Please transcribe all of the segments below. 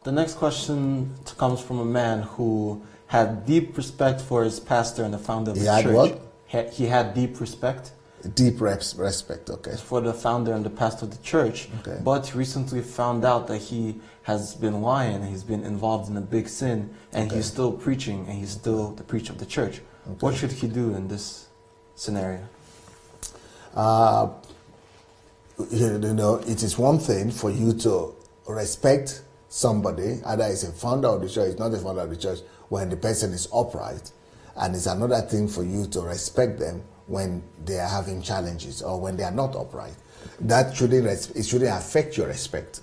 The next question comes from a man who had deep respect for his pastor and the founder of the church. What? He had deep respect. Deep respect, okay. For the founder and the pastor of the church. Okay. But recently found out that he has been lying, he's been involved in a big sin, and he's still preaching, and he's still the preacher of the church. Okay. What should he do in this scenario? It is one thing for you to respect somebody, either it's a founder of the church, it's not a founder of the church, when the person is upright. And it's another thing for you to respect them when they are having challenges or when they are not upright. That shouldn't affect your respect.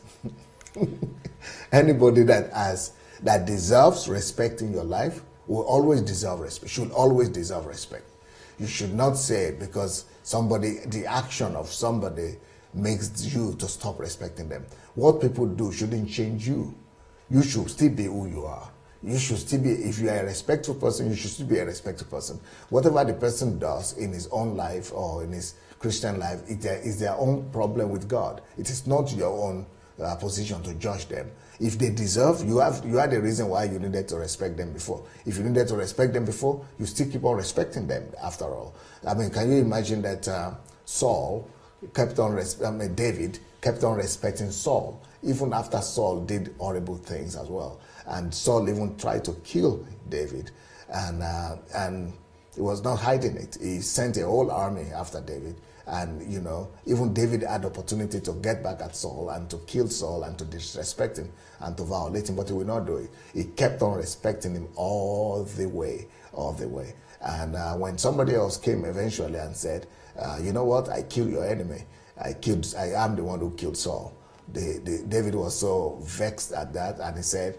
Anybody that deserves respect in your life will always deserve respect, should always deserve respect. You should not say because the action of somebody makes you to stop respecting them. What people do shouldn't change you. You should still be who you are. You should still be, if you are a respectful person, you should still be a respectful person. Whatever the person does in his own life or in his Christian life, it is their own problem with God. It is not your own position to judge them. If they deserve, you are the reason why you needed to respect them before. If you needed to respect them before, you still keep on respecting them after all. I mean, can you imagine that David kept on respecting Saul, even after Saul did horrible things as well. And Saul even tried to kill David, and he was not hiding it. He sent a whole army after David, and even David had the opportunity to get back at Saul and to kill Saul and to disrespect him and to violate him, but he would not do it. He kept on respecting him all the way. And when somebody else came eventually and said, you know what, I killed your enemy. I am the one who killed Saul. David was so vexed at that, and he said,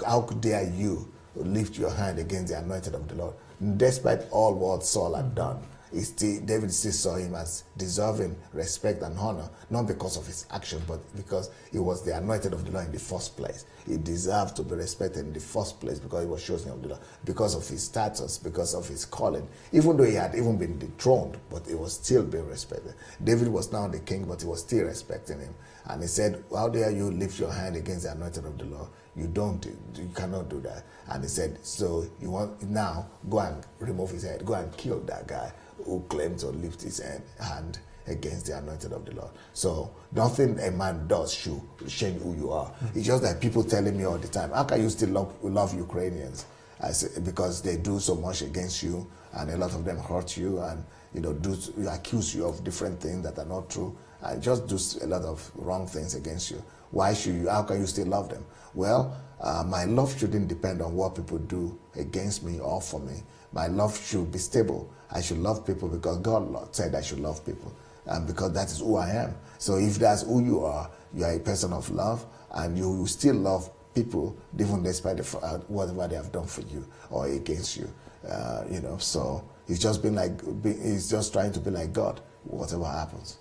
how dare you lift your hand against the anointed of the Lord? Despite all what Saul had done, David still saw him as deserving respect and honor, not because of his action, but because he was the anointed of the Lord in the first place. He deserved to be respected in the first place because he was chosen of the Lord, because of his status, because of his calling. Even though he had even been dethroned, but he was still being respected. David was now the king, but he was still respecting him. And he said, how dare you lift your hand against the anointed of the Lord? You cannot do that. And he said, so you want now, go and remove his head, go and kill that guy who claimed to lift his hand against the anointed of the Lord. So nothing a man does should change who you are. It's just that people telling me all the time, how can you still love Ukrainians? I say, because they do so much against you, and a lot of them hurt you, and accuse you of different things that are not true, and just do a lot of wrong things against you. How can you still love them? Well, my love shouldn't depend on what people do against me or for me. My love should be stable. I should love people because God said I should love people, and because that is who I am. So if that's who you are a person of love, and you still love people even despite whatever they have done for you or against you. So he's just trying to be like God, whatever happens.